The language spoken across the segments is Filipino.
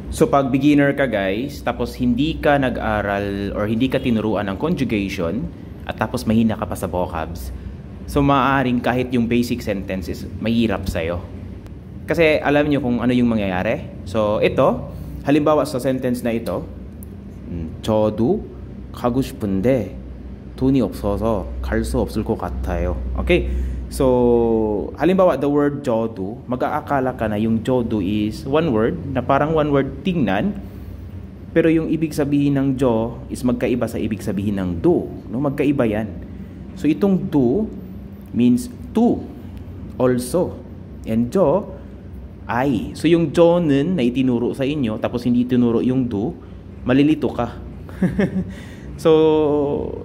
So pag beginner ka guys, tapos hindi ka nag-aral or hindi ka tinuruan ng conjugation at tapos mahina ka pa sa vocabs, so maaaring kahit yung basic sentence is mahirap sa'yo. Kasi alam niyo kung ano yung mangyayari. So ito, halimbawa sa sentence na ito, 저도 가고 싶은데 돈이 없어서 갈 수 없을 것 같아요. Okay? So, halimbawa the word jodo, mag-aakala ka na yung jodo is one word, na parang one word tingnan, pero yung ibig sabihin ng jo is magkaiba sa ibig sabihin ng do. No? Magkaiba yan. So, itong do means to, also. And jo, I. So, yung jonen na itinuro sa inyo, tapos hindi itinuro yung do, malilito ka. So,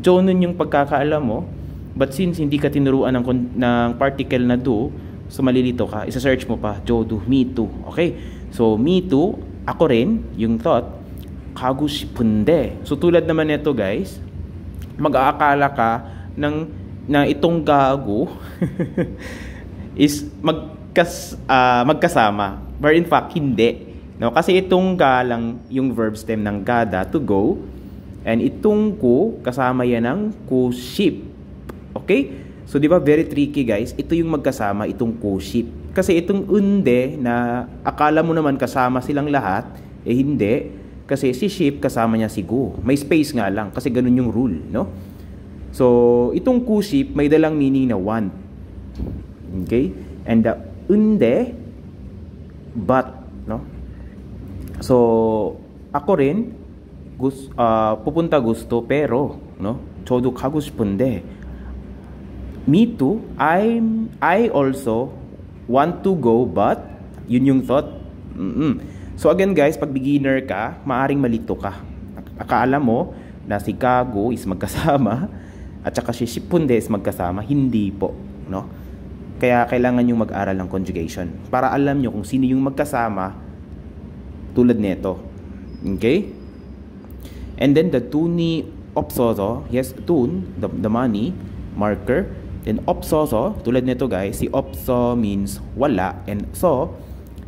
jonen yung pagkakaalam mo, but since hindi ka tinuruan ng particle na do, so malilito ka. Isa-search mo pa, jodo, me too. Okay? So, me too, ako rin, yung thought, 가고 싶은데. So, tulad naman nito guys, mag-aakala ka na itong gago is magkasama. But in fact, hindi. No? Kasi itong ga lang yung verb stem ng gada, to go, and itong ko, kasama yan ng kuship. Okay? So, di ba, very tricky guys. Ito yung magkasama, itong kuship. Kasi itong unde na akala mo naman kasama silang lahat, eh hindi. Kasi si ship, kasama niya si go. May space nga lang, kasi ganun yung rule, no? So, itong kuship, may dalang meaning na want. Okay? And the unde, but, no? So, ako rin, pupunta gusto, pero, no? 저도 가고 싶은데, me too, I also want to go, but yun yung thought. So again guys, pag beginner ka, maaring malito ka. Akala mo na si Kago is magkasama at saka si Shipunde is magkasama. Hindi po, no? Kaya kailangan yung mag-aral ng conjugation para alam nyo kung sino yung magkasama tulad nito. Okay? And then the tuni opsoso, yes, tun, the money, marker. Then opsoso, tulad nito guys, si opso means wala, and so,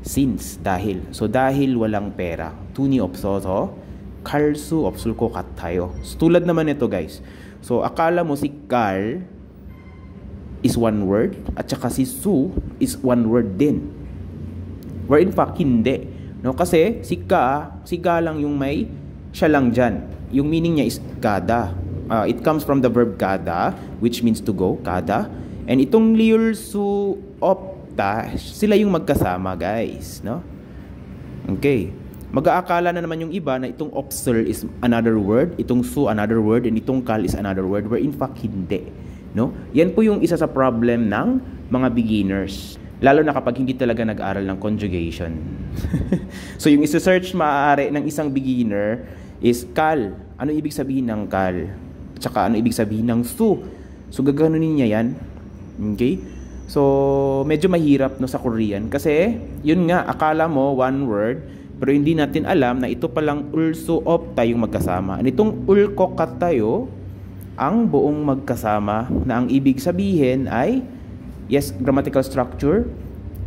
since, dahil. So dahil walang pera, tuni opsoso, 갈 수 없을 것 같아요. So, tulad naman nito guys. So akala mo si 갈 is one word, at saka si su is one word din. Where in fact, hindi. No? Kasi si ga lang yung may siya lang dyan. Yung meaning niya is gada. It comes from the verb gada, which means to go, gada. And itong liul su opta, sila yung magkasama, guys, no? Okay. Mag-aakala na naman yung iba na itong opsel is another word, itong su another word, and itong kal is another word, where in fact hindi, no? Yan po yung isa sa problem ng mga beginners. Lalo na kapag hindi talaga nag-aral ng conjugation. So yung isa-search maaari ng isang beginner is kal. Ano ibig sabihin ng kal? Tsaka ano ibig sabihin ng su. So gaganunin niya yan. Okay? So medyo mahirap no sa Korean kasi yun nga, akala mo one word pero hindi natin alam na ito palang ulsu opta yung magkasama. And itong ulkokat tayo ang buong magkasama na ang ibig sabihin ay yes, grammatical structure,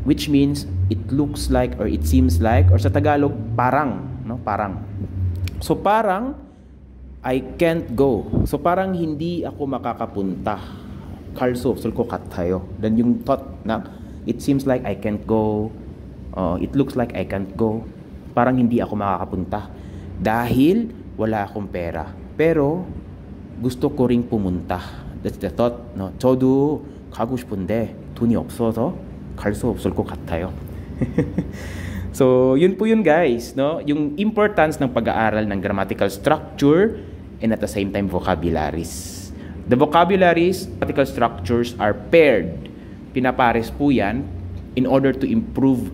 which means it looks like or it seems like, or sa Tagalog parang, no? Parang. So parang I can't go. So parang hindi ako makakapunta. 갈 수 없을 것 같아요. Then yung thought na it seems like I can't go. It looks like I can't go. Parang hindi ako makakapunta dahil wala akong pera. Pero gusto ko ring pumunta. That's the thought, no? 저도 가고 싶은데 돈이 없어서 갈 수 없을 것 같아요. So, yun po yun guys, no? Yung importance ng pag-aaral ng grammatical structure and at the same time vocabularies. The vocabularies, grammatical structures are paired. Pinapares po yan in order to improve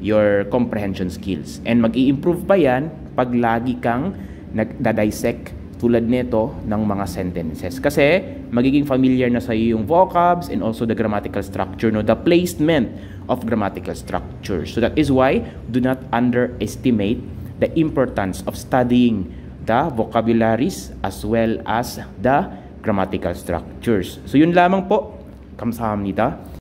your comprehension skills. And mag-i-improve pa yan pag lagi kang nagda-dissect tulad nito ng mga sentences. Kasi magiging familiar na sa iyo yung vocabs and also the grammatical structure, no? The placement of grammatical structure. So that is why do not underestimate the importance of studying the vocabularies as well as the grammatical structures. So yun lamang po. 감사합니다.